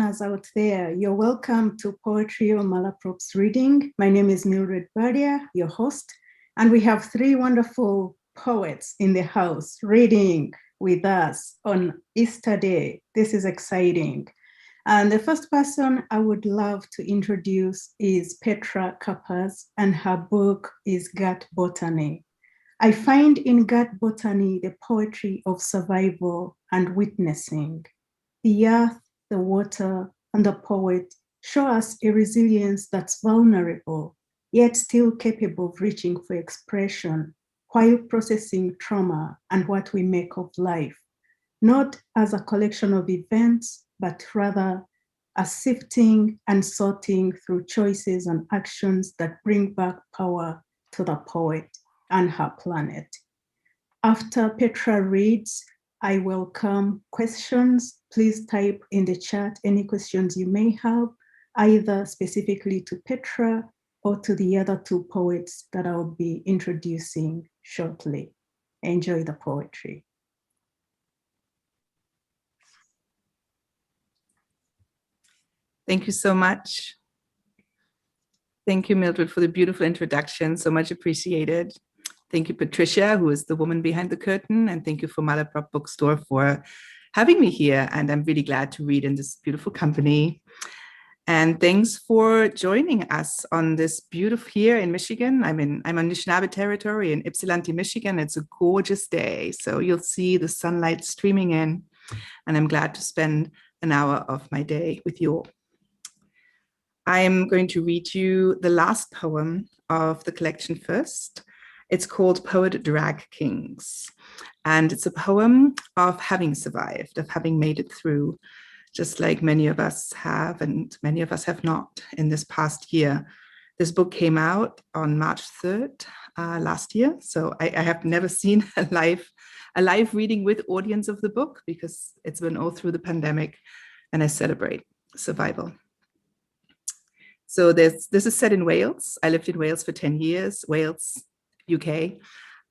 listeners out there, you're welcome to Poetrio Malaprop's reading. My name is Mildred Badia, your host, and we have three wonderful poets in the house reading with us on Easter Day. This is exciting. And the first person I would love to introduce is Petra Kuppers, and her book is Gut Botany. I find in Gut Botany the poetry of survival and witnessing. The earth, the water, and the poet show us a resilience that's vulnerable, yet still capable of reaching for expression while processing trauma and what we make of life, not as a collection of events, but rather a sifting and sorting through choices and actions that bring back power to the poet and her planet. After Petra reads, I welcome questions. Please type in the chat any questions you may have, either specifically to Petra or to the other two poets that I'll be introducing shortly. Enjoy the poetry. Thank you so much. Thank you, Mildred, for the beautiful introduction. So much appreciated. Thank you, Patricia, who is the woman behind the curtain. And thank you for Malaprop Bookstore for having me here. And I'm really glad to read in this beautiful company. And thanks for joining us on this beautiful here in Michigan. I'm on Anishinaabe territory in Ypsilanti, Michigan. It's a gorgeous day. So you'll see the sunlight streaming in. And I'm glad to spend an hour of my day with you all. I am going to read you the last poem of the collection first. It's called Poet Drag Kings. And it's a poem of having survived, of having made it through, just like many of us have, and many of us have not in this past year. This book came out on March 3rd last year. So I have never seen a live reading with audience of the book because it's been all through the pandemic, and I celebrate survival. So this is set in Wales. I lived in Wales for 10 years, Wales, UK,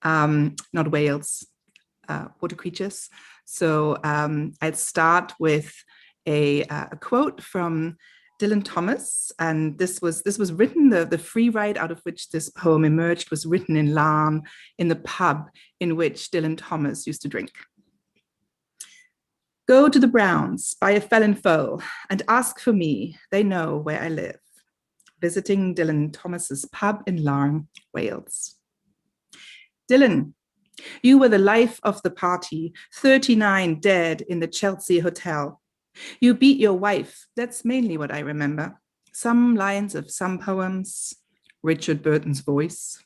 not Wales, water creatures. So I'd start with a quote from Dylan Thomas, and this was written, the free write out of which this poem emerged was written in Larne, in the pub in which Dylan Thomas used to drink. Go to the Browns, buy a felon foe, and ask for me, they know where I live. Visiting Dylan Thomas's pub in Larne, Wales. Dylan, you were the life of the party, 39 dead in the Chelsea Hotel. You beat your wife, that's mainly what I remember. Some lines of some poems, Richard Burton's voice.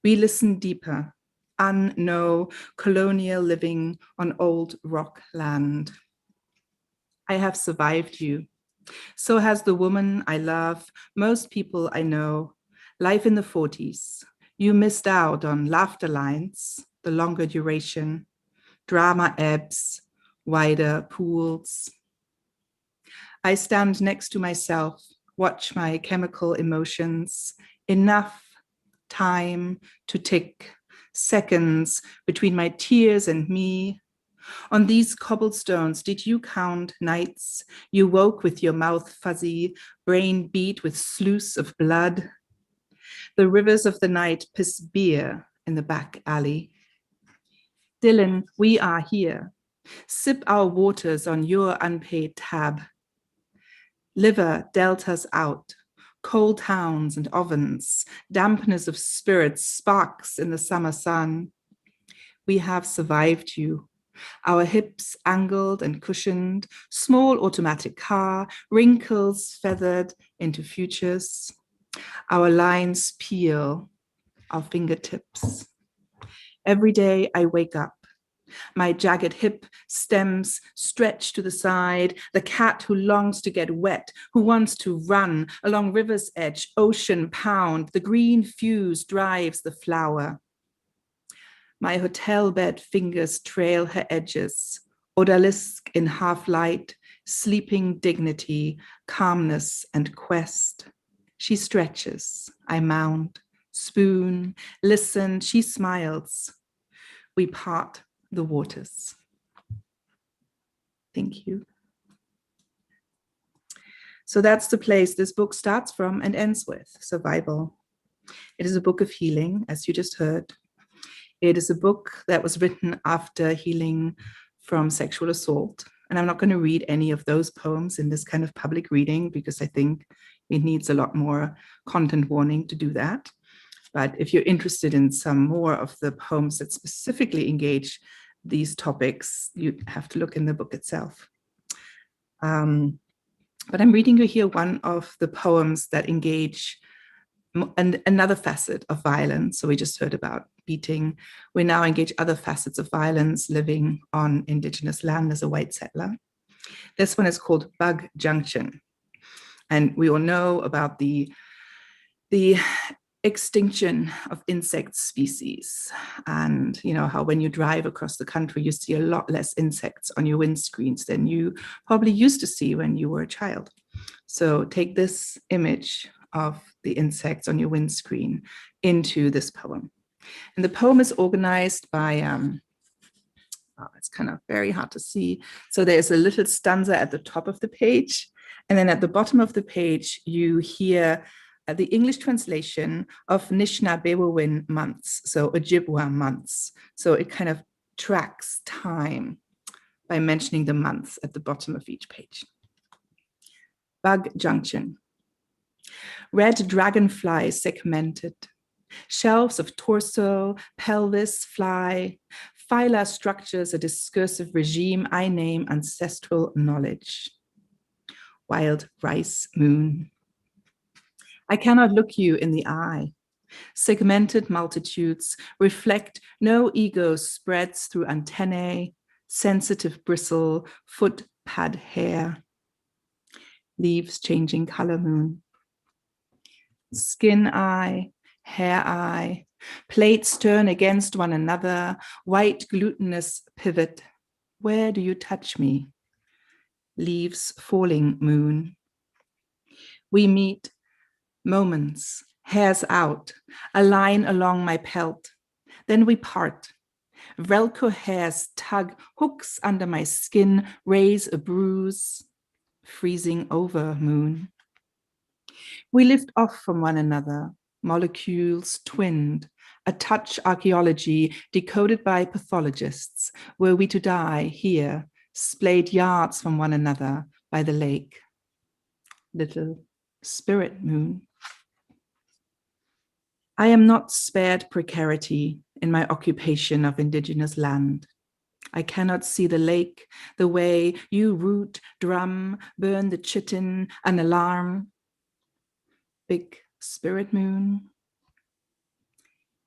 We listen deeper, unknown colonial living on old rock land. I have survived you. So has the woman I love, most people I know, life in the 40s. You missed out on laughter lines, the longer duration, drama ebbs, wider pools. I stand next to myself, watch my chemical emotions, enough time to tick, seconds between my tears and me. On these cobblestones, did you count nights you woke with your mouth fuzzy, brain beat with sluice of blood? The rivers of the night piss beer in the back alley. Dylan, we are here. Sip our waters on your unpaid tab. Liver deltas out, coal towns and ovens, dampness of spirits, sparks in the summer sun. We have survived you. Our hips angled and cushioned, small automatic car, wrinkles feathered into futures. Our lines peel, our fingertips. Every day I wake up. My jagged hip stems stretch to the side, the cat who longs to get wet, who wants to run along river's edge, ocean pound, the green fuse drives the flower. My hotel bed fingers trail her edges, odalisque in half light, sleeping dignity, calmness and quest. She stretches, I mount, spoon, listen, she smiles. We part the waters. Thank you. So that's the place this book starts from and ends with, survival. It is a book of healing, as you just heard. It is a book that was written after healing from sexual assault. And I'm not going to read any of those poems in this kind of public reading because I think it needs a lot more content warning to do that. But if you're interested in some more of the poems that specifically engage these topics, you have to look in the book itself. But I'm reading you here one of the poems that engage another facet of violence. So we just heard about beating. We now engage other facets of violence living on Indigenous land as a white settler. This one is called Bug Junction. And we all know about the extinction of insect species, and you know how when you drive across the country you see a lot less insects on your windscreens than you probably used to see when you were a child. So take this image of the insects on your windscreen into this poem, and the poem is organized by it's kind of very hard to see, so there's a little stanza at the top of the page, and then at the bottom of the page you hear the English translation of Nishnabewawin months, so Ojibwa months. So it kind of tracks time by mentioning the months at the bottom of each page. Bug Junction. Red dragonfly segmented, shelves of torso, pelvis, fly, phyla structures a discursive regime I name ancestral knowledge. Wild rice moon. I cannot look you in the eye. Segmented multitudes reflect no ego spreads through antennae, sensitive bristle, foot pad hair. Leaves changing color moon. Skin eye, hair eye, plates turn against one another, white glutinous pivot. Where do you touch me? Leaves falling moon. We meet. Moments, hairs out, a line along my pelt. Then we part. Velcro hairs tug, hooks under my skin, raise a bruise. Freezing over moon. We lift off from one another, molecules twinned, a touch archaeology decoded by pathologists. Were we to die here, splayed yards from one another by the lake? Little spirit moon. I am not spared precarity in my occupation of Indigenous land. I cannot see the lake the way you root, drum, burn the chitin, an alarm. Big spirit moon.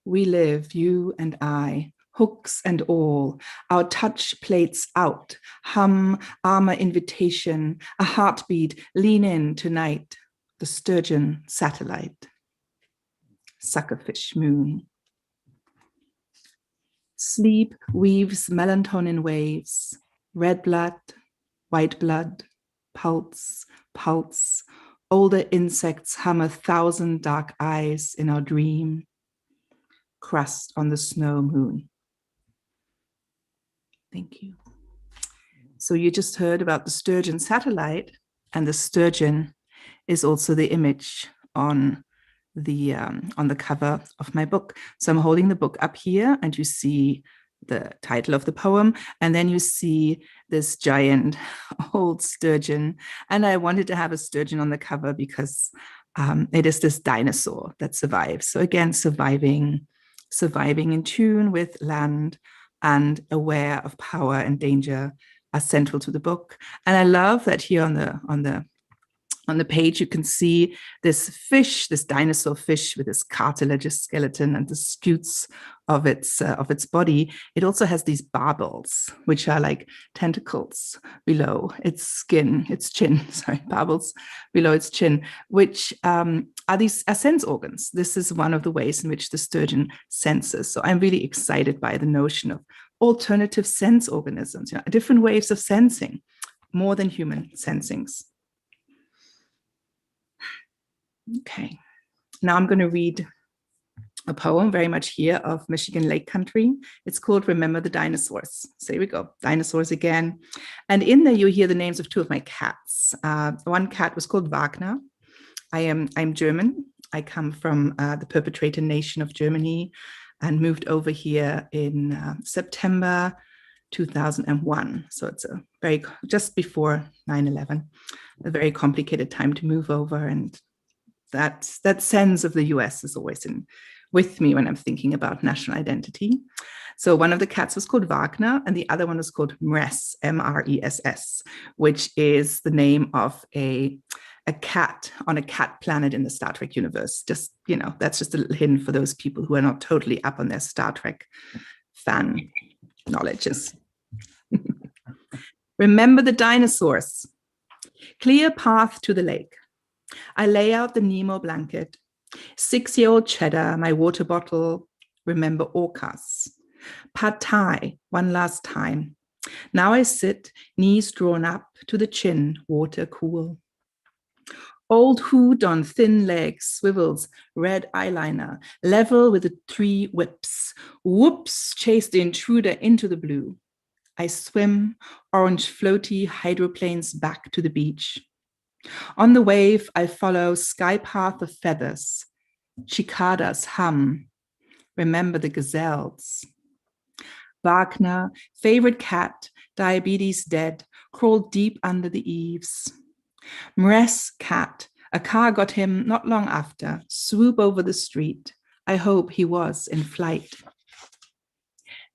We live, you and I, hooks and all, our touch plates out, hum, armor invitation, a heartbeat, lean in tonight, the sturgeon satellite. Suckerfish moon. Sleep weaves melatonin waves, red blood, white blood, pulse, pulse. Older insects hum 1,000 dark eyes in our dream. Crust on the snow moon. Thank you. So you just heard about the sturgeon satellite, and the sturgeon is also the image on the cover of my book. So I'm holding the book up here, and you see the title of the poem, and then you see this giant old sturgeon. And I wanted to have a sturgeon on the cover because it is this dinosaur that survives. So again, surviving in tune with land and aware of power and danger are central to the book. And I love that here on the page, you can see this fish, this dinosaur fish with this cartilaginous skeleton and the scutes of its body. It also has these barbels, which are like tentacles below its skin, its chin, barbels below its chin, which are sense organs. This is one of the ways in which the sturgeon senses. So I'm really excited by the notion of alternative sense organisms, different ways of sensing, more than human sensings. Okay, now I'm going to read a poem very much here of Michigan Lake Country. It's called Remember the Dinosaurs. So here we go, dinosaurs again. And in there you hear the names of two of my cats. One cat was called Wagner. I'm German. I come from the perpetrator nation of Germany and moved over here in September 2001. So it's just before 9/11, a very complicated time to move over. And that sense of the US is always with me when I'm thinking about national identity. So one of the cats was called Wagner, and the other one was called Mress, M-R-E-S-S, which is the name of a cat on a cat planet in the Star Trek universe. Just, that's just a little hint for those people who are not totally up on their Star Trek fan knowledges. Remember the dinosaurs. Clear path to the lake. I lay out the Nemo blanket. 6-year-old cheddar, my water bottle. Remember orcas. Pad Thai, one last time. Now I sit, knees drawn up to the chin, water cool. Old hood on thin legs, swivels, red eyeliner, level with the 3 whips. Whoops, chase the intruder into the blue. I swim, orange floaty hydroplanes back to the beach. On the wave, I follow sky path of feathers. Cicadas hum. Remember the gazelles. Wagner, favorite cat, diabetes dead, crawled deep under the eaves. Mress cat, a car got him not long after, swoop over the street. I hope he was in flight.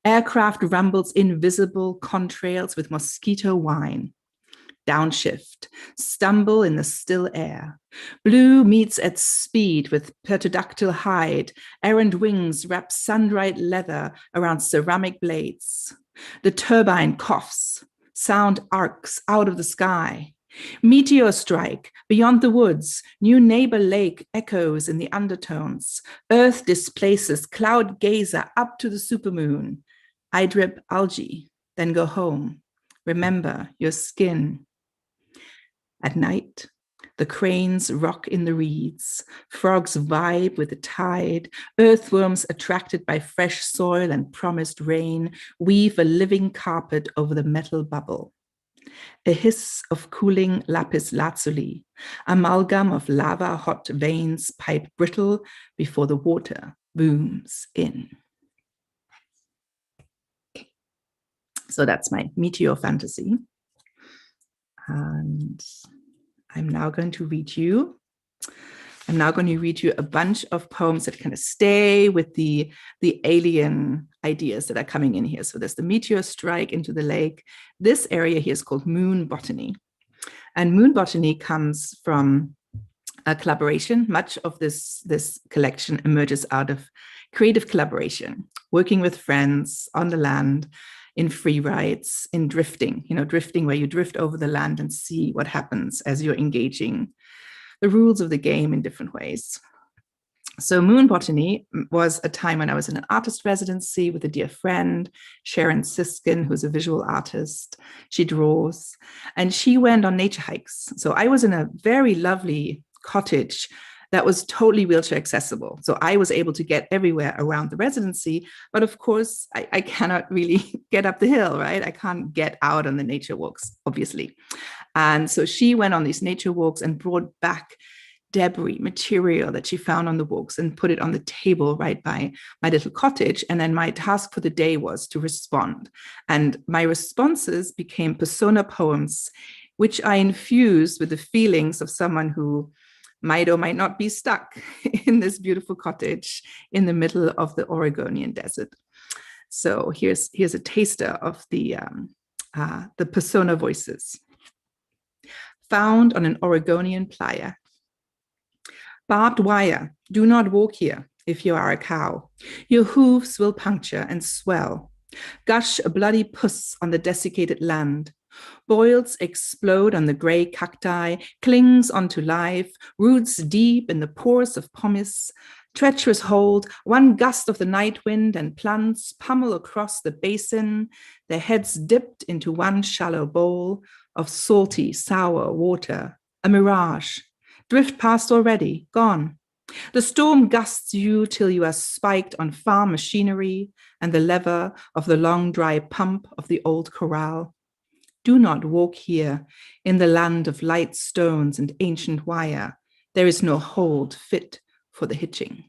Aircraft rumbles invisible contrails with mosquito wine. Downshift, stumble in the still air. Blue meets at speed with pterodactyl hide. Errant wings wrap sun-dried leather around ceramic blades. The turbine coughs. Sound arcs out of the sky. Meteor strike, beyond the woods. New neighbor lake echoes in the undertones. Earth displaces cloud gazer up to the supermoon. I drip algae, then go home. Remember your skin. At night, the cranes rock in the reeds, frogs vibe with the tide, earthworms attracted by fresh soil and promised rain weave a living carpet over the metal bubble. A hiss of cooling lapis lazuli, amalgam of lava hot veins pipe brittle before the water booms in. So that's my meteor fantasy. And I'm now going to read you a bunch of poems that kind of stay with the alien ideas that are coming in here. So there's the meteor strike into the lake. This area here is called Moon Botany. And Moon Botany comes from a collaboration. Much of this collection emerges out of creative collaboration, working with friends on the land, in free rides, in drifting, drifting where you drift over the land and see what happens as you're engaging the rules of the game in different ways. So Moon Botany was a time when I was in an artist residency with a dear friend, Sharon Siskin, who's a visual artist. She draws, and she went on nature hikes. So I was in a very lovely cottage that was totally wheelchair accessible. So I was able to get everywhere around the residency, but of course I cannot really get up the hill, right? I can't get out on the nature walks, obviously. And so she went on these nature walks and brought back debris, material that she found on the walks and put it on the table right by my little cottage. And then my task for the day was to respond. And my responses became persona poems, which I infused with the feelings of someone who might or might not be stuck in this beautiful cottage in the middle of the Oregonian desert. So here's a taster of the persona voices. Found on an Oregonian playa. Barbed wire, do not walk here if you are a cow. Your hooves will puncture and swell. Gush a bloody puss on the desiccated land. Boils explode on the gray cacti, clings onto life, roots deep in the pores of pomace. Treacherous hold, one gust of the night wind and plants pummel across the basin, their heads dipped into one shallow bowl of salty, sour water, a mirage. Drift past already, gone. The storm gusts you till you are spiked on farm machinery and the lever of the long dry pump of the old corral. Do not walk here in the land of light stones and ancient wire. There is no hold fit for the hitching.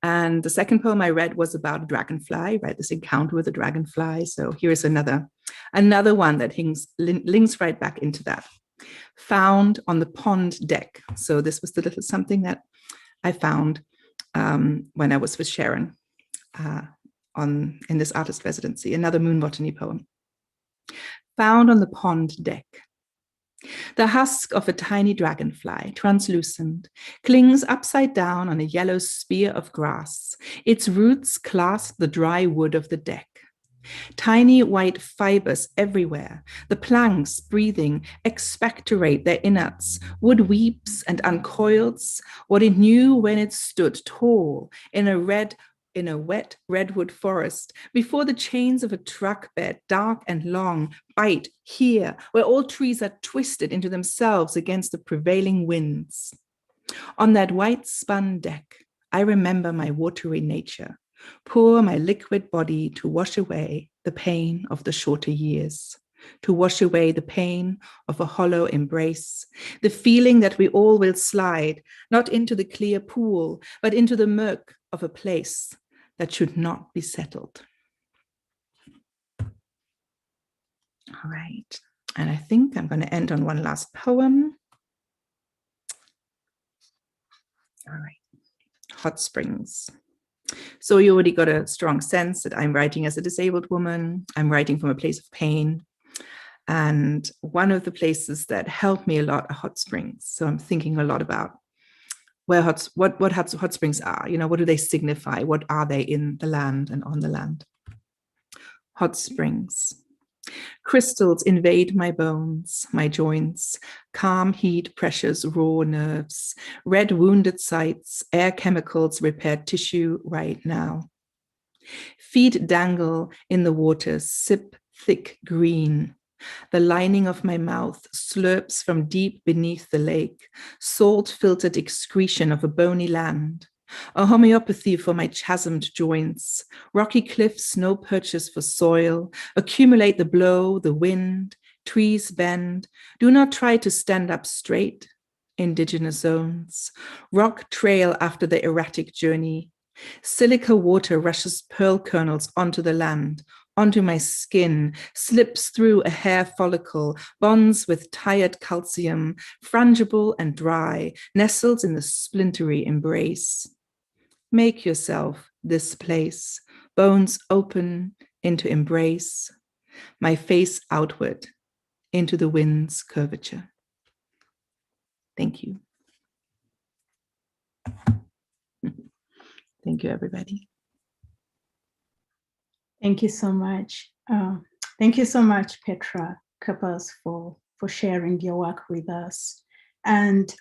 And the second poem I read was about a dragonfly, right? This encounter with a dragonfly. So here's another one that links right back into that. Found on the pond deck. So this was the little something that I found when I was with Sharon in this artist residency, another moon botany poem. Found on the pond deck. The husk of a tiny dragonfly, translucent, clings upside down on a yellow spear of grass. Its roots clasp the dry wood of the deck. Tiny white fibers everywhere. The planks, breathing, expectorate their innards. Wood weeps and uncoils what it knew when it stood tall in a wet redwood forest, before the chains of a truck bed, dark and long, bite here, where all trees are twisted into themselves against the prevailing winds. On that white spun deck, I remember my watery nature, pour my liquid body to wash away the pain of the shorter years, to wash away the pain of a hollow embrace, the feeling that we all will slide, not into the clear pool, but into the murk of a place that should not be settled. All right, and I think I'm going to end on one last poem. All right, Hot Springs. So you already got a strong sense that I'm writing as a disabled woman. I'm writing from a place of pain. And one of the places that helped me a lot are hot springs. So I'm thinking a lot about where what hot springs are. You know, what do they signify? What are they in the land and on the land? Hot springs. Crystals invade my bones, my joints, calm heat pressures raw nerves, red wounded sites, air chemicals repair tissue right now. Feet dangle in the waters, sip thick green. The lining of my mouth slurps from deep beneath the lake, salt-filtered excretion of a bony land. A homeopathy for my chasmed joints, rocky cliffs, no purchase for soil, accumulate the blow, the wind, trees bend. Do not try to stand up straight, indigenous zones. Rock trail after the erratic journey. Silica water rushes pearl kernels onto the land, onto my skin, slips through a hair follicle, bonds with tired calcium, frangible and dry, nestles in the splintery embrace. Make yourself this place, bones open into embrace, my face outward into the wind's curvature. Thank you. Thank you, everybody. Thank you so much. Thank you so much, Petra Kuppers, for sharing your work with us. And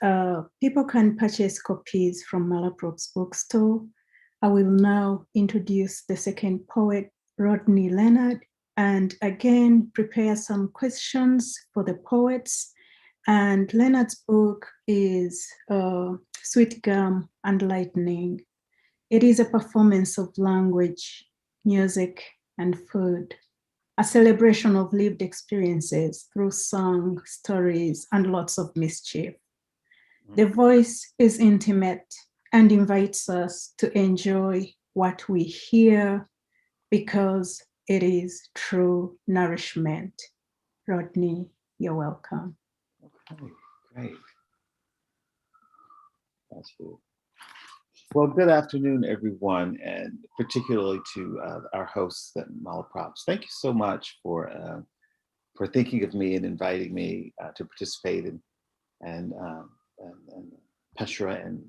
people can purchase copies from Malaprop's bookstore. I will now introduce the second poet, Rodney Leonard, and again, prepare some questions for the poets. And Leonard's book is Sweetgum Lightning. It is a performance of language, music, and food, a celebration of lived experiences through song, stories, and lots of mischief. The voice is intimate and invites us to enjoy what we hear because it is true nourishment. Rodney, you're welcome. Okay, great. That's cool. Well, good afternoon, everyone, and particularly to our hosts at Malaprops. Thank you so much for thinking of me and inviting me to participate in, and Petra and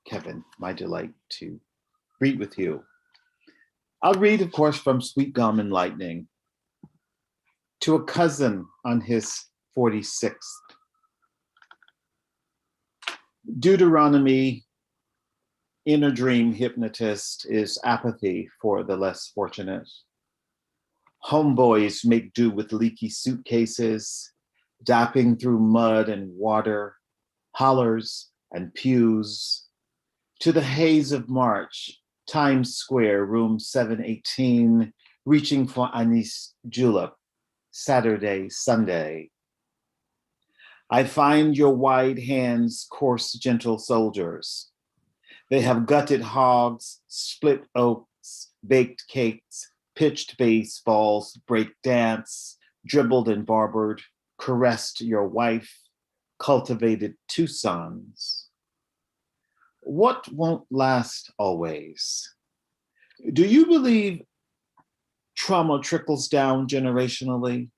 Kevin. My delight to read with you. I'll read, of course, from Sweetgum Lightning. To a cousin on his 46th. Deuteronomy, inner dream hypnotist, is apathy for the less fortunate. Homeboys make do with leaky suitcases, dapping through mud and water, hollers and pews, to the haze of March, Times Square, room 718, reaching for anise julep, Saturday, Sunday. I find your wide hands coarse, gentle soldiers. They have gutted hogs, split oaks, baked cakes, pitched baseballs, break dance, dribbled and barbered, caressed your wife, cultivated 2 sons. What won't last always? Do you believe trauma trickles down generationally?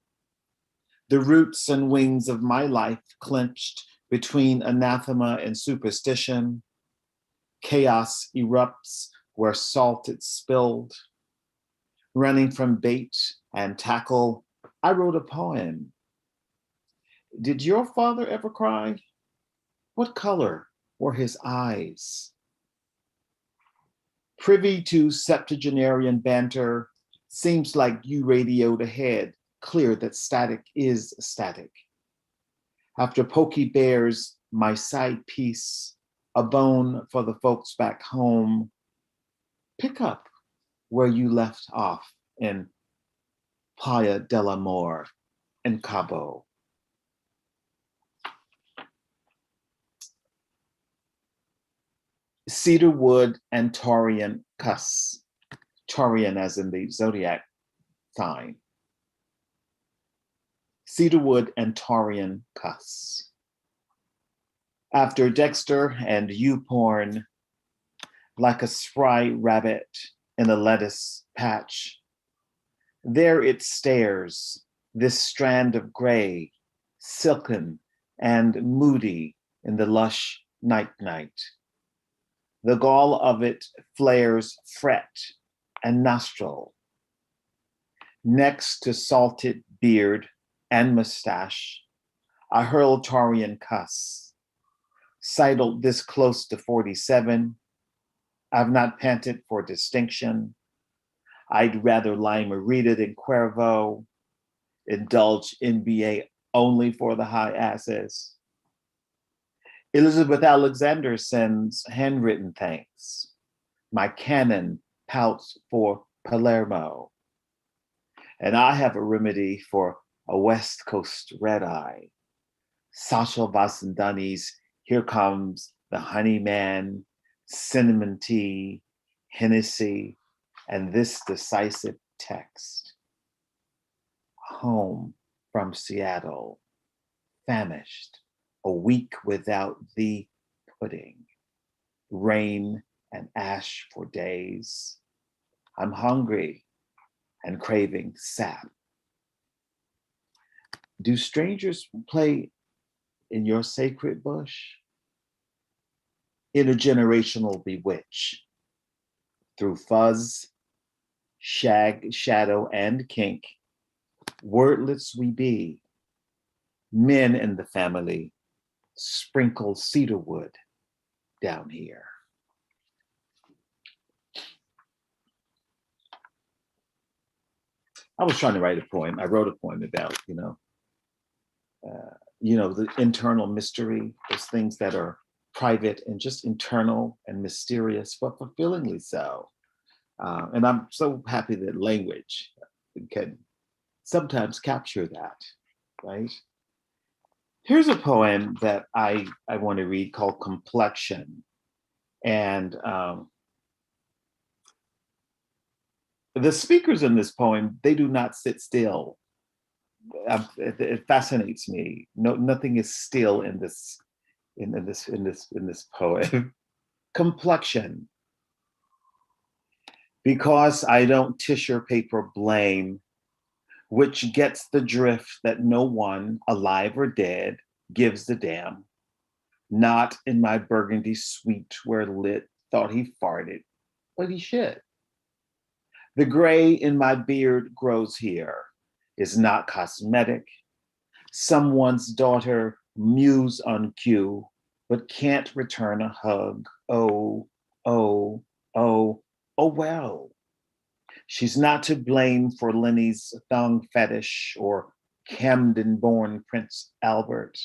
The roots and wings of my life clenched between anathema and superstition. Chaos erupts where salt is spilled. Running from bait and tackle, I wrote a poem. Did your father ever cry? What color were his eyes? Privy to septuagenarian banter, seems like you radioed ahead, clear that static is static. After Pokey Bear's my side piece, a bone for the folks back home, pick up where you left off in Playa del Amor in Cabo. Cedarwood and Taurian cuss. Taurian as in the zodiac sign. Cedarwood and Taurian cuss. After Dexter and YouPorn, like a spry rabbit in a lettuce patch, there it stares, this strand of gray, silken and moody in the lush night. The gall of it flares fret and nostril. Next to salted beard and mustache, I hurl Taurian cuss. Sidled this close to 47, I've not panted for distinction. I'd rather Lima-Rita than Cuervo, indulge NBA only for the high asses. Elizabeth Alexander sends handwritten thanks. My canon pouts for Palermo. And I have a remedy for a West Coast red eye. Sasha Vasandani's Here Comes the Honey Man, Cinnamon Tea, Hennessy, and this decisive text. Home from Seattle, famished, a week without the pudding, rain and ash for days. I'm hungry and craving sap. Do strangers play in your sacred bush? Intergenerational bewitch. Through fuzz, shag, shadow, and kink, wordless we be. Men in the family sprinkle cedarwood down here. I was trying to write a poem. I wrote a poem about, the internal mystery, those things that are private and just internal and mysterious, but fulfillingly so. And I'm so happy that language can sometimes capture that, right? Here's a poem that I want to read called Complexion. And the speakers in this poem, they do not sit still. It fascinates me. Nothing is still in this poem. Complexion. Because I don't tissue paper blame, which gets the drift that no one, alive or dead, gives a damn. Not in my burgundy suite where Lit thought he farted, but he should. The gray in my beard grows here, is not cosmetic. Someone's daughter mews on cue, but can't return a hug. Oh, oh, oh, oh well. She's not to blame for Lenny's thong fetish or Camden-born Prince Albert.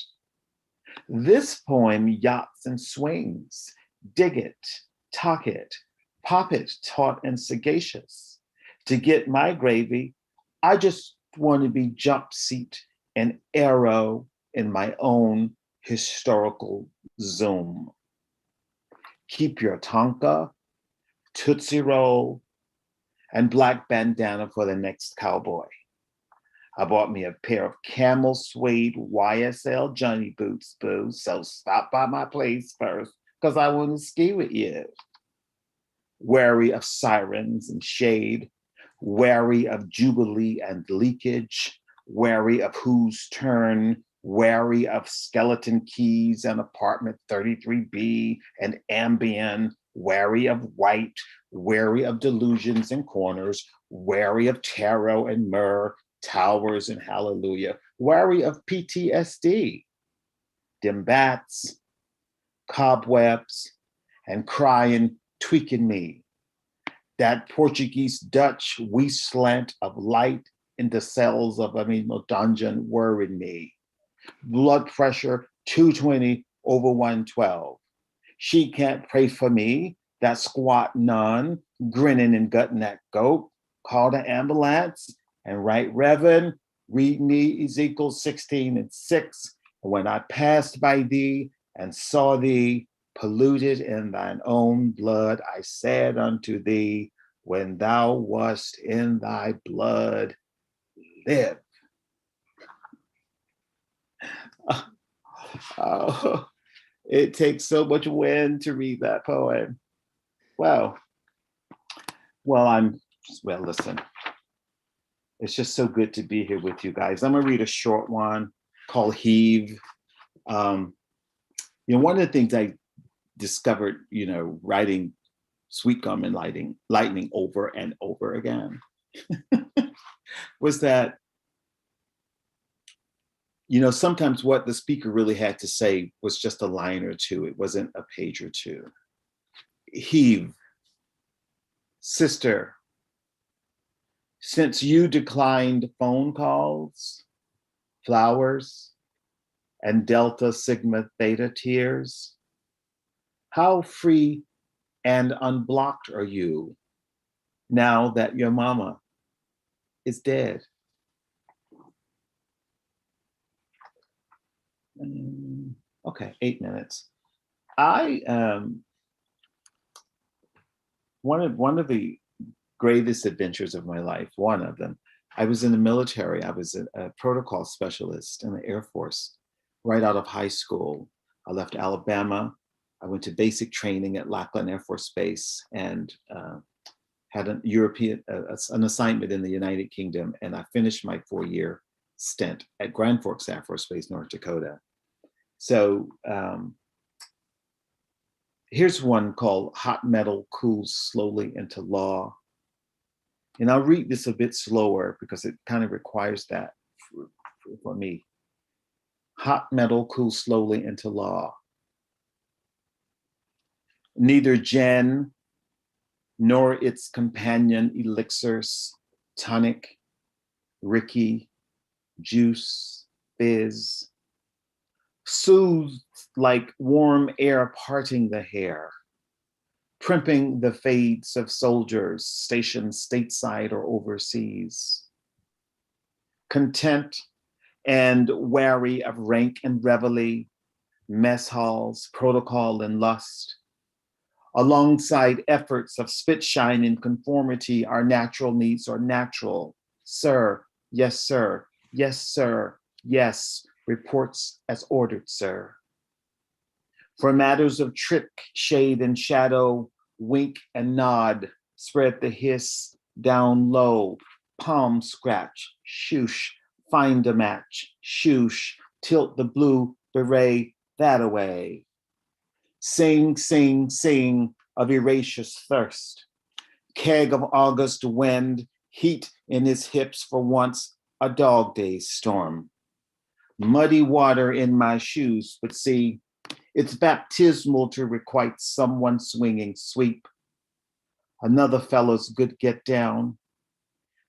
This poem yachts and swings, dig it, talk it, pop it, taut and sagacious. To get my gravy, I just want to be jump seat and arrow in my own historical zoom. Keep your Tonka, Tootsie Roll, and black bandana for the next cowboy. I bought me a pair of camel suede YSL Johnny boots, boo, so stop by my place first, because I want to ski with you. Wary of sirens and shade, wary of jubilee and leakage, wary of whose turn, wary of skeleton keys and apartment 33B and Ambien, wary of white, wary of delusions and corners, wary of tarot and myrrh, towers and hallelujah, wary of PTSD, dim bats, cobwebs, and crying, tweaking me. That Portuguese Dutch wee slant of light in the cells of a dungeon worried me. Blood pressure 220/112. She can't pray for me, that squat nun, grinning and gutting that goat, call the ambulance, and right Reverend, read me Ezekiel 16:6. When I passed by thee and saw thee polluted in thine own blood, I said unto thee, when thou wast in thy blood, live. Oh, it takes so much wind to read that poem. Well, listen. It's just so good to be here with you guys. I'm gonna read a short one called Heave. One of the things I discovered, writing Sweetgum and Lightning over and over again was that, sometimes what the speaker really had to say was just a line or two. It wasn't a page or two. Heave, sister, since you declined phone calls, flowers, and Delta Sigma Theta tears, how free and unblocked are you now that your mama is dead? Okay, 8 minutes. One of the greatest adventures of my life, one of them, I was in the military. I was a protocol specialist in the Air Force right out of high school. I left Alabama. I went to basic training at Lackland Air Force Base and had an assignment in the United Kingdom. And I finished my 4-year stint at Grand Forks Air Force Base, North Dakota. So here's one called Hot Metal Cools Slowly into Law. And I'll read this a bit slower because it kind of requires that for me. Hot metal cools slowly into law. Neither Jen nor its companion elixirs, tonic, Ricky, juice, fizz, soothed like warm air parting the hair, primping the fades of soldiers stationed stateside or overseas. Content and wary of rank and reveille, mess halls, protocol and lust, alongside efforts of spit shine and conformity, our natural needs are natural. Sir, yes, sir, yes, sir, yes, reports as ordered, sir. For matters of trick, shade and shadow, wink and nod, spread the hiss down low, palm scratch, shoosh, find a match, shoosh, tilt the blue beret that away. Sing, sing, sing of voracious thirst. Keg of August wind, heat in his hips for once, a dog days storm. Muddy water in my shoes, but see, it's baptismal to requite someone swinging sweep. Another fellow's good get down.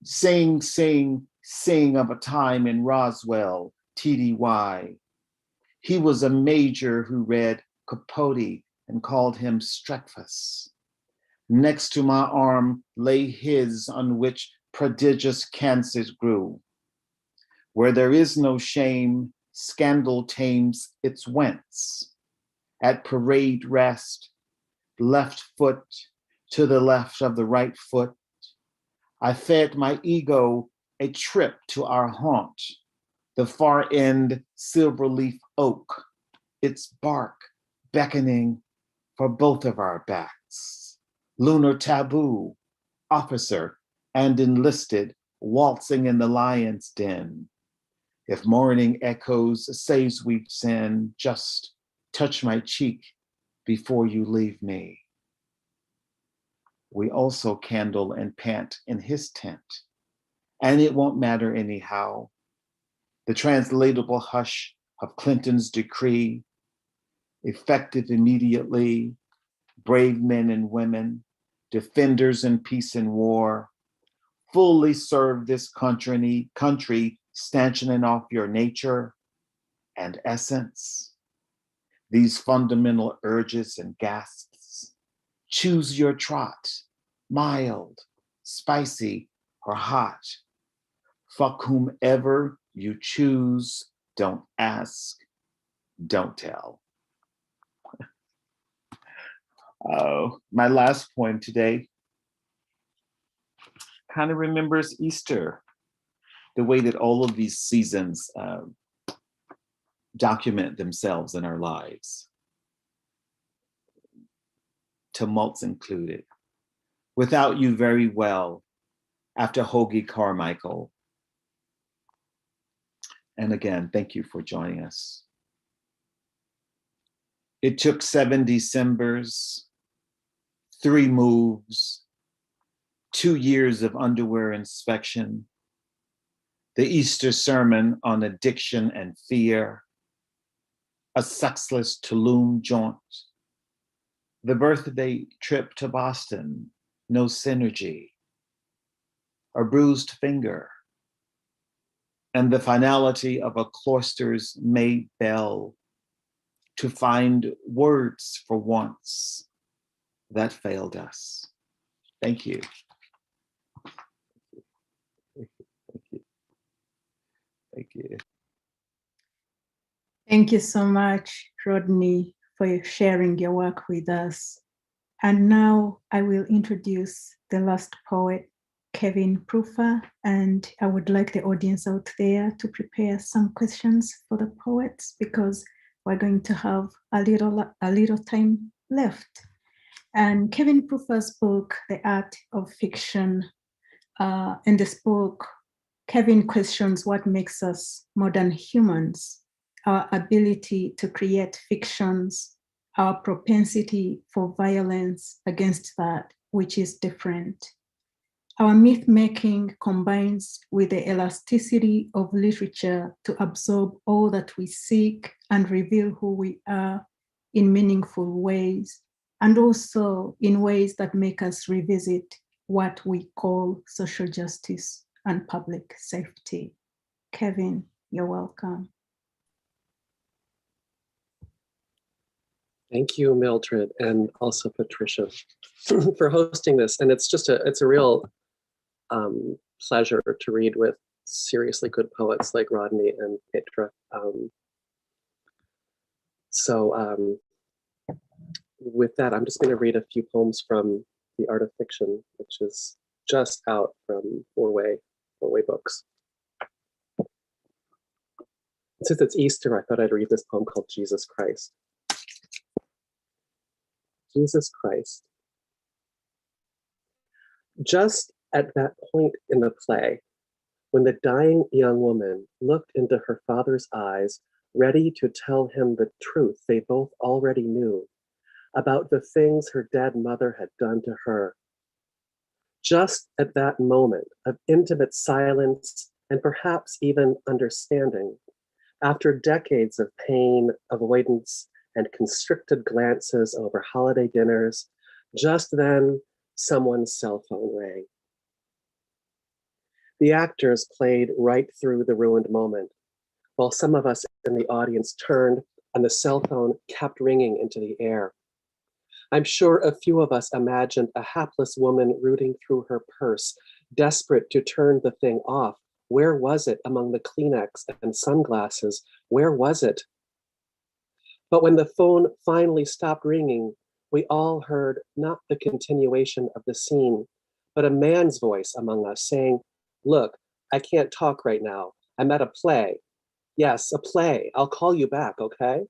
Sing, sing, sing of a time in Roswell, TDY. He was a major who read Capote and called him Strephus. Next to my arm lay his on which prodigious cancers grew. Where there is no shame, scandal tames its whence. At parade rest, left foot to the left of the right foot, I fed my ego a trip to our haunt, the far end silverleaf oak, its bark beckoning for both of our backs. Lunar taboo, officer and enlisted, waltzing in the lion's den. If morning echoes says we've sinned, just touch my cheek before you leave me. We also candle and pant in his tent, and it won't matter anyhow. The translatable hush of Clinton's decree, effective immediately, brave men and women, defenders in peace and war, fully serve this country, stanchioning off your nature and essence. These fundamental urges and gasps. Choose your trot, mild, spicy, or hot. Fuck whomever you choose, don't ask, don't tell. My last poem today kind of remembers Easter, the way that all of these seasons document themselves in our lives. Tumults included. Without You Very Well, after Hoagie Carmichael. And again, thank you for joining us. It took 7 Decembers, 3 moves, 2 years of underwear inspection, the Easter sermon on addiction and fear, a sexless Tulum jaunt, the birthday trip to Boston, no synergy, a bruised finger, and the finality of a cloister's maid bell to find words for once that failed us. Thank you. Thank you. Thank you. Thank you so much, Rodney, for sharing your work with us. And now I will introduce the last poet, Kevin Prufer, and I would like the audience out there to prepare some questions for the poets because we're going to have a little time left. And Kevin Prufer's book, The Art of Fiction, in this book, Kevin questions what makes us modern humans, our ability to create fictions, our propensity for violence against that which is different. Our myth-making combines with the elasticity of literature to absorb all that we seek and reveal who we are in meaningful ways, and also in ways that make us revisit what we call social justice and public safety. Kevin, you're welcome. Thank you, Mildred, and also Patricia for hosting this. And it's a real pleasure to read with seriously good poets like Rodney and Petra. With that, I'm just going to read a few poems from The Art of Fiction, which is just out from Four-Way Books. Since it's Easter, I thought I'd read this poem called Jesus Christ. Jesus Christ. Just at that point in the play, when the dying young woman looked into her father's eyes, ready to tell him the truth they both already knew about the things her dead mother had done to her. Just at that moment of intimate silence and perhaps even understanding, after decades of pain, avoidance, and constricted glances over holiday dinners, just then someone's cell phone rang. The actors played right through the ruined moment, while some of us in the audience turned and the cell phone kept ringing into the air. I'm sure a few of us imagined a hapless woman rooting through her purse, desperate to turn the thing off. Where was it among the Kleenex and sunglasses? Where was it? But when the phone finally stopped ringing, we all heard not the continuation of the scene, but a man's voice among us saying, "Look, I can't talk right now. I'm at a play. Yes, a play. I'll call you back, okay?"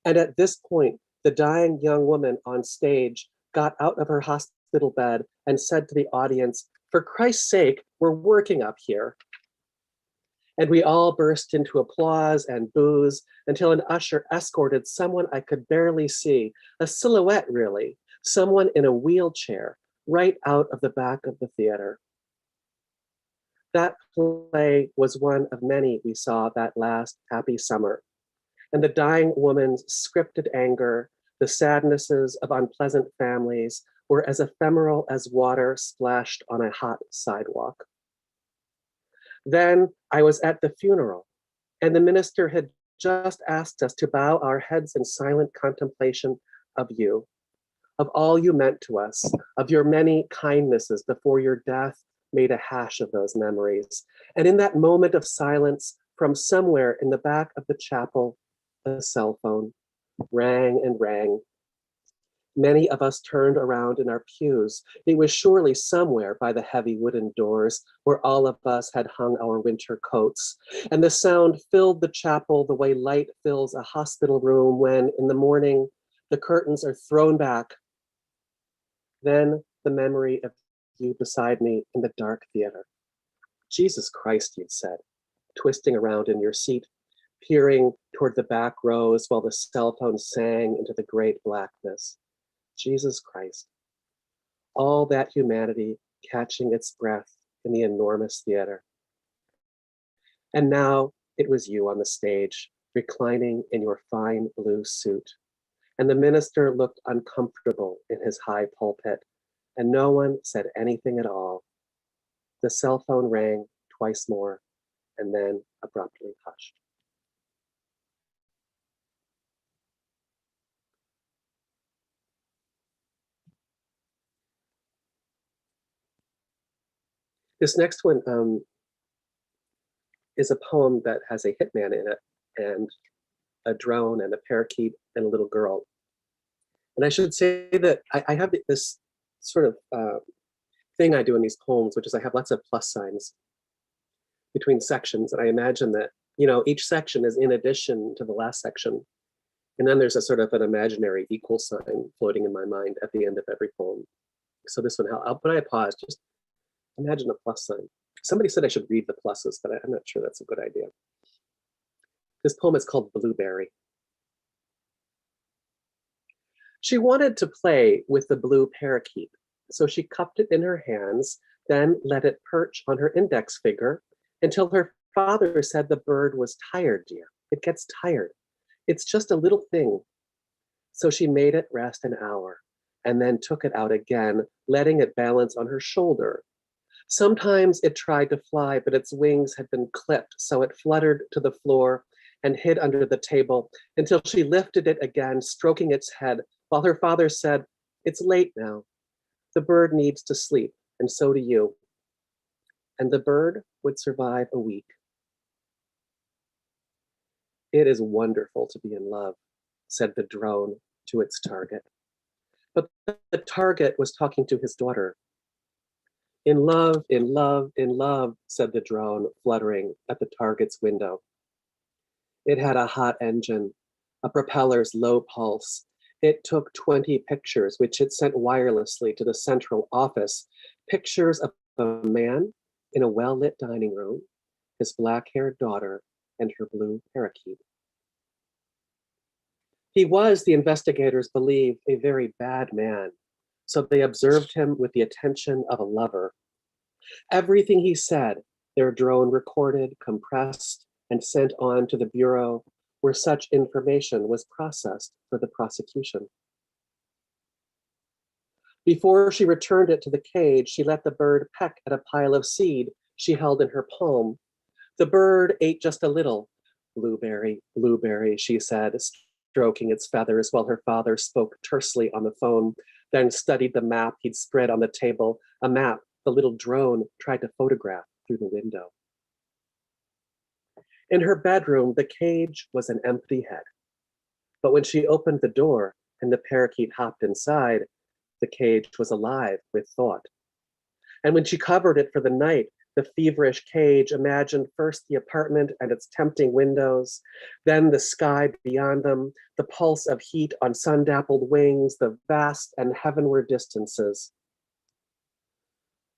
And at this point, the dying young woman on stage got out of her hospital bed and said to the audience, "For Christ's sake, we're working up here." And we all burst into applause and boos until an usher escorted someone I could barely see, a silhouette really, someone in a wheelchair, right out of the back of the theater. That play was one of many we saw that last happy summer. And the dying woman's scripted anger, the sadnesses of unpleasant families, were as ephemeral as water splashed on a hot sidewalk. Then I was at the funeral, and the minister had just asked us to bow our heads in silent contemplation of you, of all you meant to us, of your many kindnesses before your death made a hash of those memories. And in that moment of silence, from somewhere in the back of the chapel, the cell phone rang and rang. Many of us turned around in our pews. It was surely somewhere by the heavy wooden doors where all of us had hung our winter coats. And the sound filled the chapel the way light fills a hospital room when, in the morning, the curtains are thrown back. Then the memory of you beside me in the dark theater. "Jesus Christ," you'd said, twisting around in your seat, peering toward the back rows while the cell phone sang into the great blackness. Jesus Christ. All that humanity catching its breath in the enormous theater. And now it was you on the stage, reclining in your fine blue suit. And the minister looked uncomfortable in his high pulpit, and no one said anything at all. The cell phone rang twice more, and then abruptly hushed. This next one is a poem that has a hitman in it, and a drone and a parakeet and a little girl. And I should say that I have this sort of thing I do in these poems, which is I have lots of plus signs between sections. And I imagine that, you know, each section is in addition to the last section. And then there's a sort of an imaginary equal sign floating in my mind at the end of every poem. So this one, when I pause, just imagine a plus sign. Somebody said I should read the pluses, but I'm not sure that's a good idea. This poem is called Blueberry. She wanted to play with the blue parakeet, so she cupped it in her hands, then let it perch on her index finger until her father said the bird was tired, dear. It gets tired. It's just a little thing. So she made it rest an hour and then took it out again, letting it balance on her shoulder. Sometimes it tried to fly, but its wings had been clipped, so it fluttered to the floor and hid under the table until she lifted it again, stroking its head, while her father said, "It's late now. The bird needs to sleep, and so do you." And the bird would survive a week. "It is wonderful to be in love," said the drone to its target. But the target was talking to his daughter. "In love, in love, in love," said the drone, fluttering at the target's window. It had a hot engine, a propeller's low pulse. It took 20 pictures, which it sent wirelessly to the central office. Pictures of a man in a well-lit dining room, his black-haired daughter, and her blue parakeet. He was, the investigators believed, a very bad man, so they observed him with the attention of a lover. Everything he said, their drone recorded, compressed, and sent on to the bureau where such information was processed for the prosecution. Before she returned it to the cage, she let the bird peck at a pile of seed she held in her palm. The bird ate just a little, Blueberry, blueberry, she said, stroking its feathers while her father spoke tersely on the phone, then studied the map he'd spread on the table, a map the little drone tried to photograph through the window. In her bedroom, the cage was an empty head. But when she opened the door and the parakeet hopped inside, the cage was alive with thought. And when she covered it for the night, the feverish cage imagined first the apartment and its tempting windows, then the sky beyond them, the pulse of heat on sun-dappled wings, the vast and heavenward distances.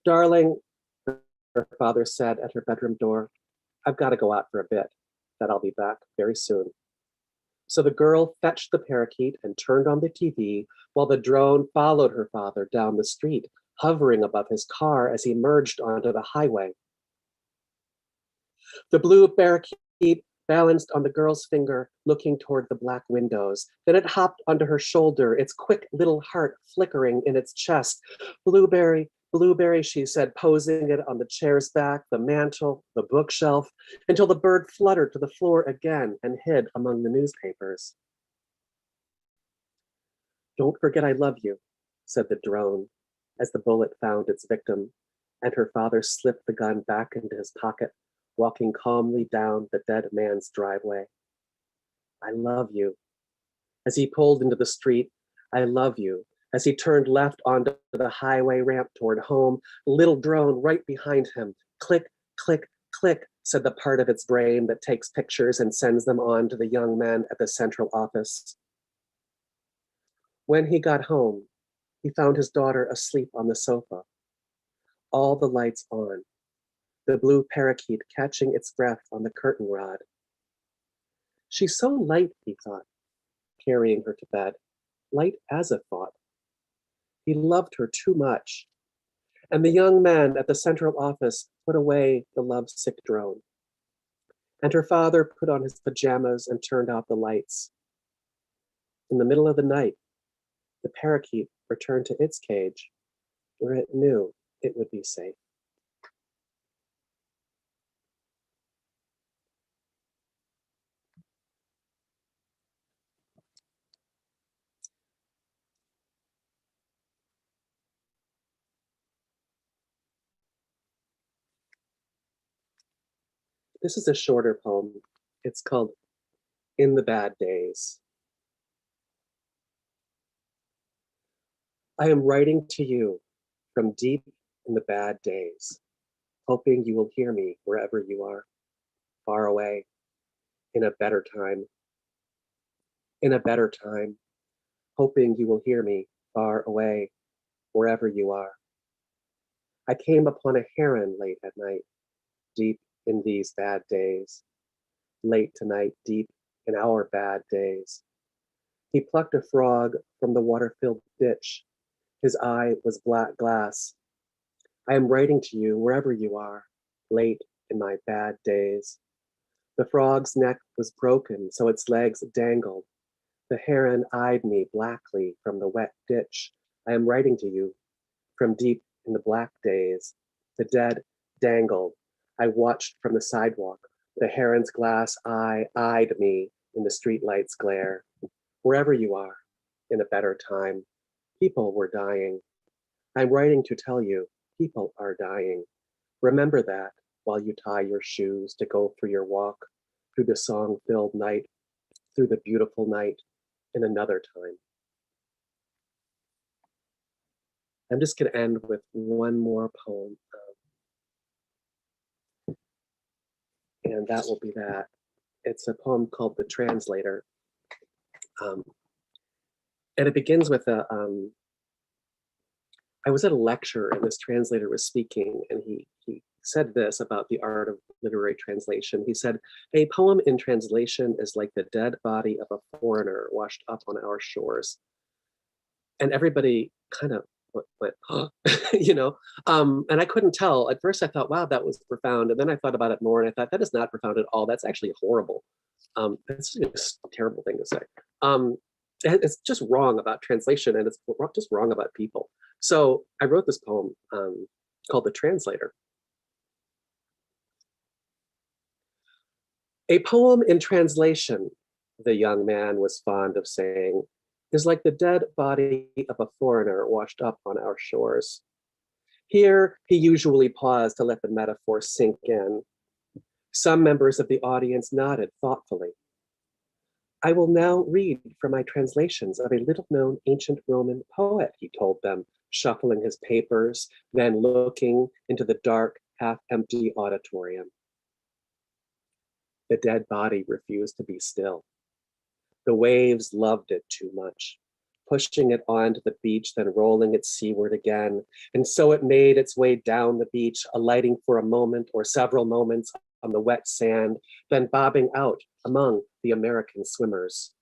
Darling, her father said at her bedroom door, I've got to go out for a bit, but I'll be back very soon. So the girl fetched the parakeet and turned on the TV while the drone followed her father down the street, hovering above his car as he merged onto the highway. The blue parakeet balanced on the girl's finger, looking toward the black windows. Then it hopped onto her shoulder, its quick little heart flickering in its chest. Blueberry, blueberry, she said, posing it on the chair's back, the mantel, the bookshelf, until the bird fluttered to the floor again and hid among the newspapers. Don't forget I love you, said the drone, as the bullet found its victim, and her father slipped the gun back into his pocket, walking calmly down the dead man's driveway. I love you. As he pulled into the street, I love you. As he turned left onto the highway ramp toward home, the little drone right behind him. Click, click, click, said the part of its brain that takes pictures and sends them on to the young men at the central office. When he got home, he found his daughter asleep on the sofa, all the lights on, the blue parakeet catching its breath on the curtain rod. She's so light, he thought, carrying her to bed, light as a thought. He loved her too much. And the young man at the central office put away the lovesick drone. And her father put on his pajamas and turned out the lights. In the middle of the night, the parakeet returned to its cage, where it knew it would be safe. This is a shorter poem. It's called In the Bad Days. I am writing to you from deep in the bad days, hoping you will hear me wherever you are, far away, in a better time. In a better time, hoping you will hear me far away, wherever you are. I came upon a heron late at night, deep in these bad days, late tonight, deep in our bad days. He plucked a frog from the water-filled ditch. His eye was black glass. I am writing to you wherever you are, late in my bad days. The frog's neck was broken, so its legs dangled. The heron eyed me blackly from the wet ditch. I am writing to you from deep in the black days. The dead dangled. I watched from the sidewalk. The heron's glass eye eyed me in the streetlight's glare. Wherever you are, in a better time, people were dying. I'm writing to tell you, people are dying. Remember that while you tie your shoes to go for your walk through the song-filled night, through the beautiful night, in another time. I'm just going to end with one more poem. And that will be that. It's a poem called The Translator. And it begins with I was at a lecture and this translator was speaking and he said this about the art of literary translation. He said, a poem in translation is like the dead body of a foreigner washed up on our shores. And everybody kind of went, huh? You know, and I couldn't tell. At first I thought, wow, that was profound. And then I thought about it more and I thought, that is not profound at all. That's actually horrible. It's a terrible thing to say. It's just wrong about translation and it's just wrong about people. So I wrote this poem called The Translator. A poem in translation, the young man was fond of saying, is like the dead body of a foreigner washed up on our shores. Here, he usually paused to let the metaphor sink in. Some members of the audience nodded thoughtfully. I will now read from my translations of a little-known ancient Roman poet, he told them, shuffling his papers, then looking into the dark, half-empty auditorium. The dead body refused to be still. The waves loved it too much, pushing it onto the beach, then rolling it seaward again. And so it made its way down the beach, alighting for a moment or several moments on the wet sand, then bobbing out among the American swimmers.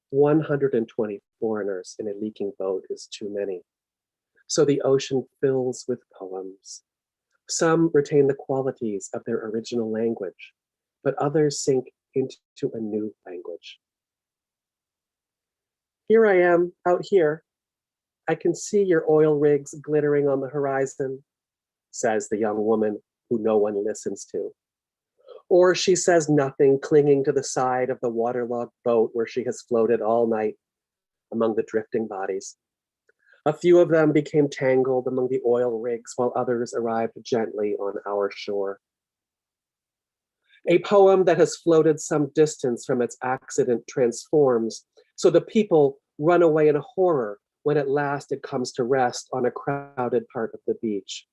120 foreigners in a leaking boat is too many. So the ocean fills with poems. Some retain the qualities of their original language, but others sink into a new language. Here I am, out here. I can see your oil rigs glittering on the horizon, says the young woman who no one listens to. Or she says nothing, clinging to the side of the waterlogged boat where she has floated all night among the drifting bodies. A few of them became tangled among the oil rigs while others arrived gently on our shore. A poem that has floated some distance from its accident transforms, so the people run away in horror when at last it comes to rest on a crowded part of the beach.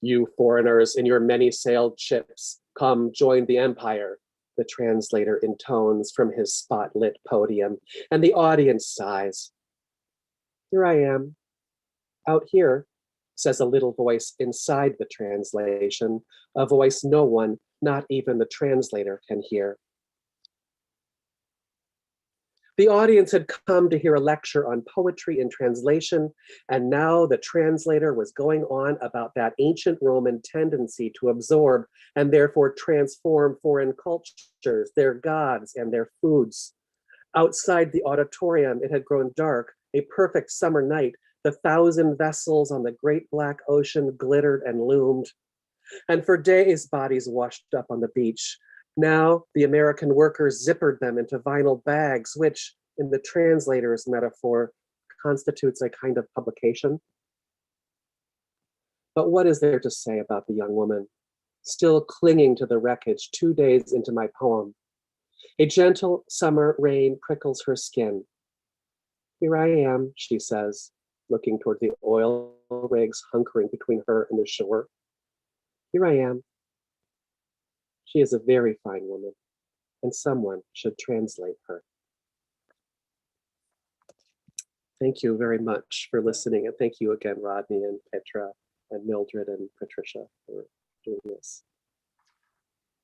You foreigners in your many-sailed ships, come join the empire, the translator intones from his spot-lit podium, and the audience sighs. Here I am, out here, says a little voice inside the translation, a voice no one, not even the translator, can hear. The audience had come to hear a lecture on poetry in translation, and now the translator was going on about that ancient Roman tendency to absorb and therefore transform foreign cultures, their gods, and their foods. Outside the auditorium, it had grown dark, a perfect summer night. The 1,000 vessels on the great black ocean glittered and loomed. And for days, bodies washed up on the beach. Now, the American workers zippered them into vinyl bags, which, in the translator's metaphor, constitutes a kind of publication. But what is there to say about the young woman, still clinging to the wreckage 2 days into my poem? A gentle summer rain prickles her skin. Here I am, she says, looking toward the oil rigs hunkering between her and the shore. Here I am. She is a very fine woman, and someone should translate her. Thank you very much for listening, and thank you again, Rodney and Petra and Mildred and Patricia for doing this.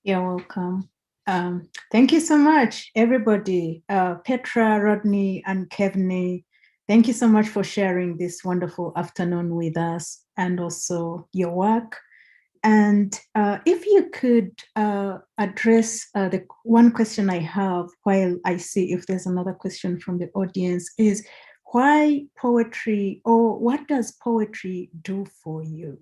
You're welcome. Thank you so much, everybody. Petra, Rodney, and Kevney, thank you so much for sharing this wonderful afternoon with us and also your work. And if you could address the one question I have while I see if there's another question from the audience is, why poetry, or what does poetry do for you?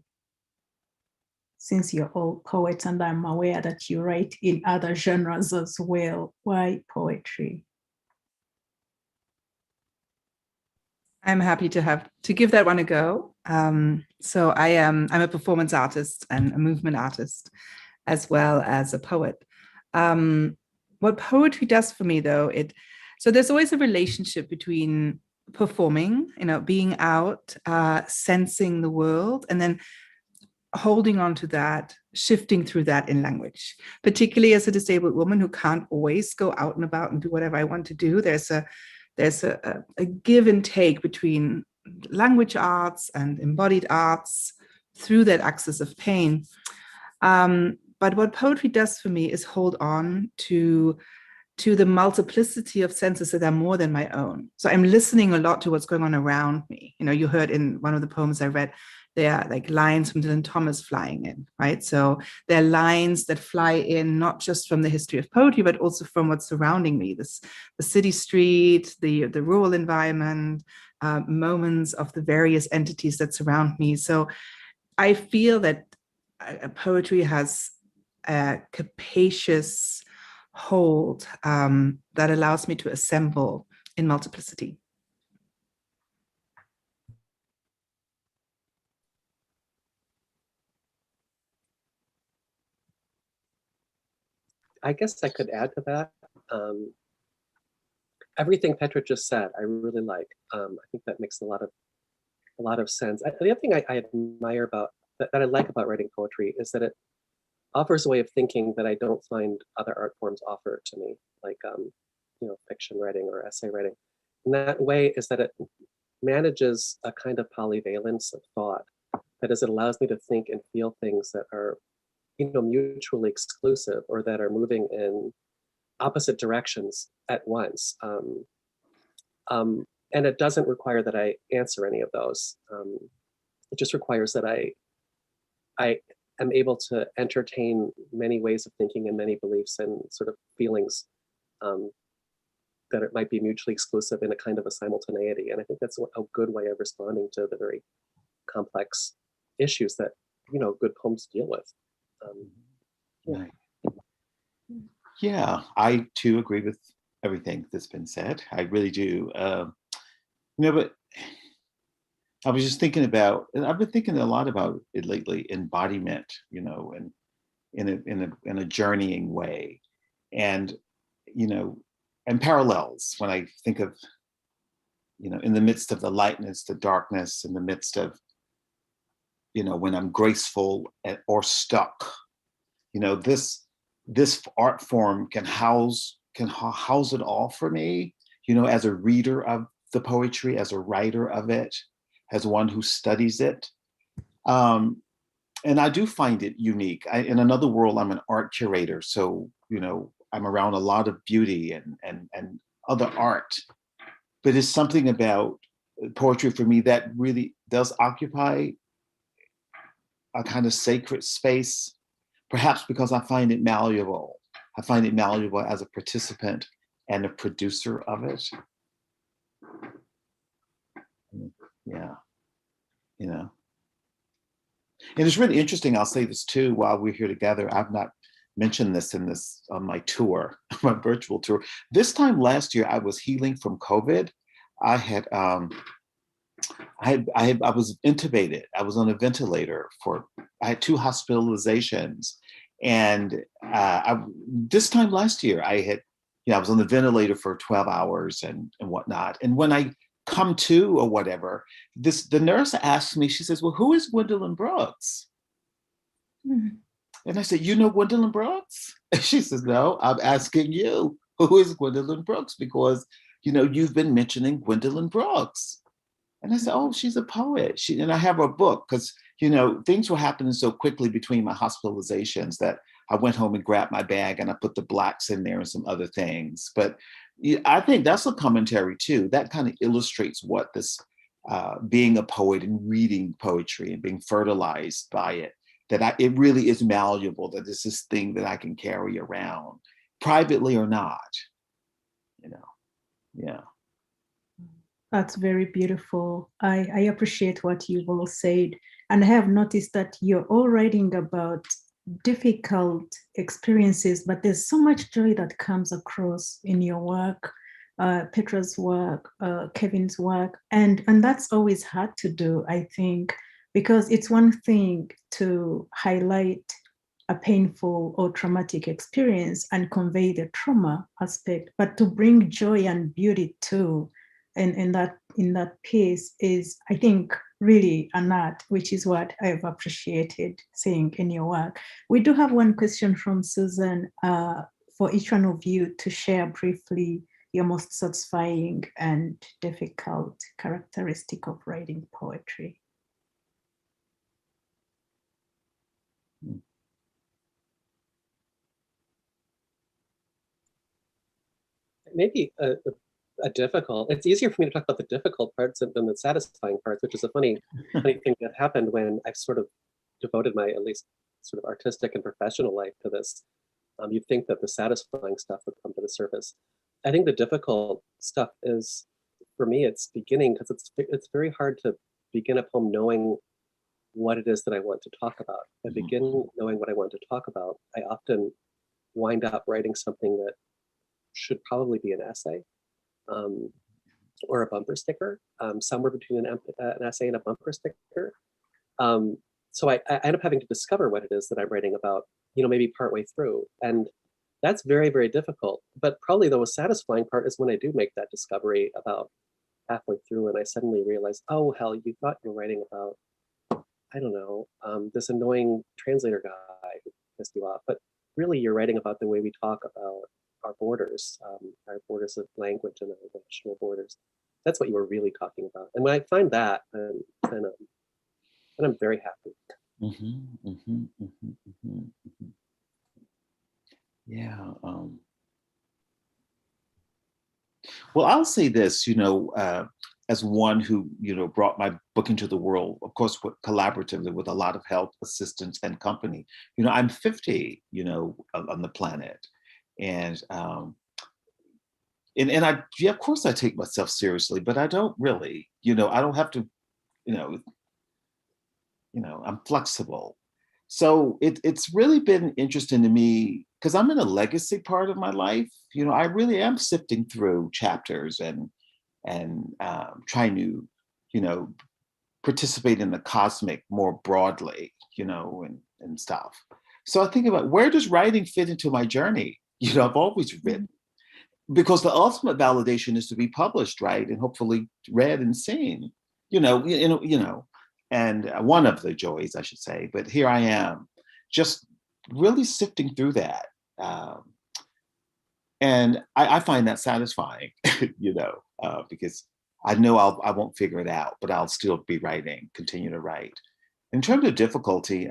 Since you're all poets and I'm aware that you write in other genres as well, why poetry? I'm happy to give that one a go. So I'm a performance artist and a movement artist, as well as a poet. What poetry does for me, though, so there's always a relationship between performing, being out, sensing the world, and then holding on to that, shifting through that in language. Particularly as a disabled woman who can't always go out and about and do whatever I want to do, there's a give and take between language arts and embodied arts through that axis of pain. But what poetry does for me is hold on to the multiplicity of senses that are more than my own. So I'm listening a lot to what's going on around me. You heard in one of the poems I read, there are like lines from Dylan Thomas flying in, right? So there are lines that fly in not just from the history of poetry, but also from what's surrounding me, the city street, the rural environment, moments of the various entities that surround me. So I feel that poetry has a capacious hold that allows me to assemble in multiplicity. I guess I could add to that. Everything Petra just said, I really like. I think that makes a lot of sense. The other thing I admire about that I like about writing poetry is that it offers a way of thinking that I don't find other art forms offer to me, like fiction writing or essay writing. And that way is that it manages a kind of polyvalence of thought. That is, it allows me to think and feel things that are, mutually exclusive or that are moving in opposite directions at once. And it doesn't require that I answer any of those. It just requires that I am able to entertain many ways of thinking and many beliefs and sort of feelings that it might be mutually exclusive in a kind of a simultaneity. And I think that's a good way of responding to the very complex issues that, good poems deal with. Right. Yeah, I too agree with everything that's been said. I really do. But I was just thinking about, and I've been thinking a lot about it lately, embodiment, and in a journeying way, and and parallels. When I think of, in the midst of the lightness, the darkness, in the midst of, when I'm graceful or stuck, this art form can house it all for me, as a reader of the poetry, as a writer of it, as one who studies it. And I do find it unique. In another world, I'm an art curator. So, I'm around a lot of beauty and other art. But it's something about poetry for me that really does occupy a kind of sacred space, perhaps because I find it malleable. I find it malleable as a participant and a producer of it. Yeah, And it's really interesting, I'll say this too, while we're here together, I've not mentioned this on my tour, my virtual tour. This time last year, I was healing from COVID. I was intubated. I was on a ventilator I had 2 hospitalizations. And this time last year, I was on the ventilator for 12 hours and whatnot. And when I come to or whatever, the nurse asked me, she says, well, who is Gwendolyn Brooks? Mm-hmm. And I said, you know Gwendolyn Brooks? And she says, no, I'm asking you, who is Gwendolyn Brooks? Because, you've been mentioning Gwendolyn Brooks. And I said, oh, she's a poet. And I have her book because, things were happening so quickly between my hospitalizations that I went home and grabbed my bag and I put the blacks in there and some other things. But I think that's a commentary too. That kind of illustrates what this being a poet and reading poetry and being fertilized by it, that it really is malleable, that it's this thing that I can carry around privately or not, Yeah. That's very beautiful. I appreciate what you've all said. And I have noticed that you're all writing about difficult experiences, but there's so much joy that comes across in your work, Petra's work, Kevin's work. And that's always hard to do, I think, because it's one thing to highlight a painful or traumatic experience and convey the trauma aspect, but to bring joy and beauty too. And in that piece is, I think, really an art, which is what I've appreciated seeing in your work. We do have one question from Susan for each one of you to share briefly your most satisfying and difficult characteristic of writing poetry. Maybe a difficult, it's easier for me to talk about the difficult parts than the satisfying parts, which is a funny thing that happened when I've sort of devoted my, at least sort of artistic and professional life to this. You'd think that the satisfying stuff would come to the surface. I think the difficult stuff is, for me, it's beginning, because it's very hard to begin a poem knowing what it is that I want to talk about. If I begin knowing what I want to talk about, I often wind up writing something that should probably be an essay or a bumper sticker, somewhere between an essay and a bumper sticker. So I end up having to discover what it is that I'm writing about, maybe partway through. And that's very, very difficult. But probably the most satisfying part is when I do make that discovery about halfway through and I suddenly realize, oh, hell, you thought you were writing about, I don't know, this annoying translator guy who pissed you off. But really, you're writing about the way we talk about our borders of language and our national borders. That's what you were really talking about. And when I find that, then I'm very happy. Yeah. Well, I'll say this, as one who, brought my book into the world, of course, collaboratively with a lot of help, assistance, and company. I'm 50, on the planet. And I, of course I take myself seriously, but I don't really, I don't have to, I'm flexible. So it's really been interesting to me because I'm in a legacy part of my life. I really am sifting through chapters and trying to, participate in the cosmic more broadly, and stuff. So I think about, where does writing fit into my journey? I've always written, because the ultimate validation is to be published, right? And hopefully read and seen, and one of the joys, I should say. But here I am, just really sifting through that. And I find that satisfying, because I know I won't figure it out, but I'll still be writing, continue to write. In terms of difficulty,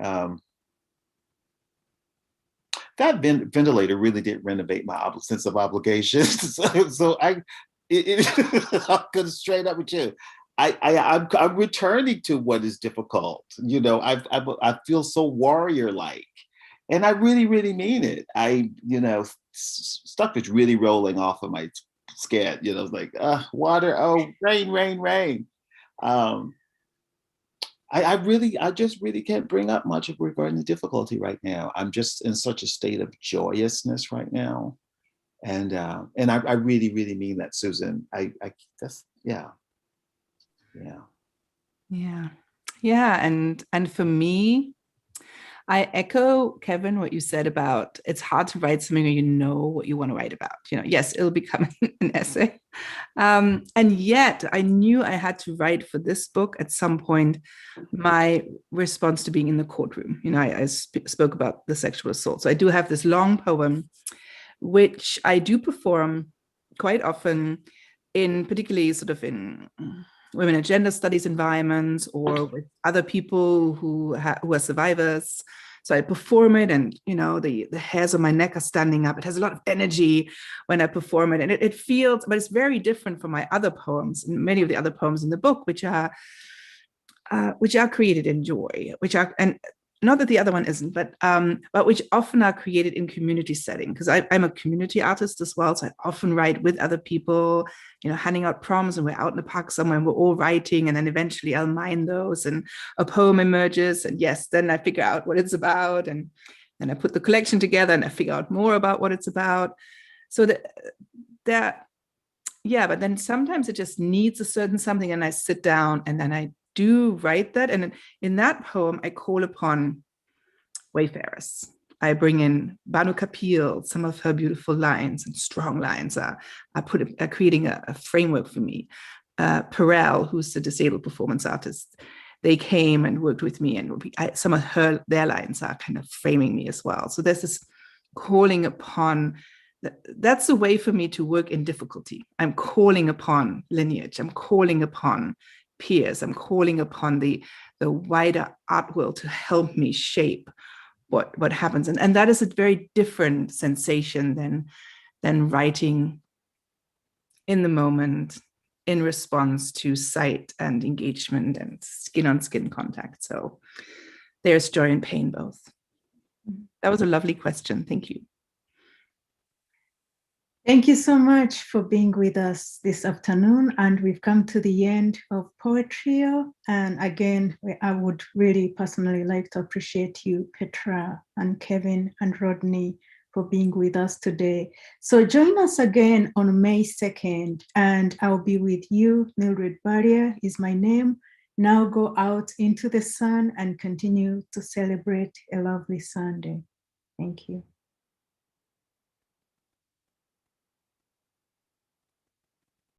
that ventilator really did renovate my sense of obligation. so I'm going straight up with you. I'm returning to what is difficult. I feel so warrior-like, and I really, really mean it. Stuff is really rolling off of my skin. Like water, rain, rain, rain. I just really can't bring up much regarding the difficulty right now. I'm just in such a state of joyousness right now, and I really, really mean that, Susan. Yeah. And for me, I echo, Kevin, what you said about it's hard to write something when you know what you want to write about. Yes, it'll become an essay. And yet I knew I had to write for this book at some point my response to being in the courtroom. I spoke about the sexual assault. So I do have this long poem, which I do perform quite often particularly sort of in women and gender studies environments or with other people who are survivors. So I perform it, and the hairs on my neck are standing up. It has a lot of energy when I perform it, and it feels, but it's very different from my other poems, and many of the other poems in the book, which are created in joy, and not that the other one isn't, but which often are created in community setting, because I'm a community artist as well. So I often write with other people, handing out prompts, and we're out in the park somewhere and we're all writing, and then eventually I'll mine those and a poem emerges, and yes, then I figure out what it's about, and then I put the collection together and I figure out more about what it's about. So but then sometimes it just needs a certain something, and I sit down and then I do write that. And in that poem, I call upon wayfarers. I bring in Banu Kapil, some of her beautiful lines and strong lines are creating a framework for me. Perel, who's a disabled performance artist, they came and worked with me, and some of their lines are kind of framing me as well. So there's this calling upon. That's a way for me to work in difficulty. I'm calling upon lineage. I'm calling upon peers. I'm calling upon the wider art world to help me shape what happens. And that is a very different sensation than writing in the moment in response to sight and engagement and skin-on-skin contact. So there's joy and pain both. That was a lovely question. Thank you. Thank you so much for being with us this afternoon. And we've come to the end of Poetrio. And again, I would really personally like to appreciate you, Petra and Kevin and Rodney, for being with us today. So join us again on May 2nd, and I'll be with you. Mildred Barrier is my name. Now go out into the sun and continue to celebrate a lovely Sunday. Thank you.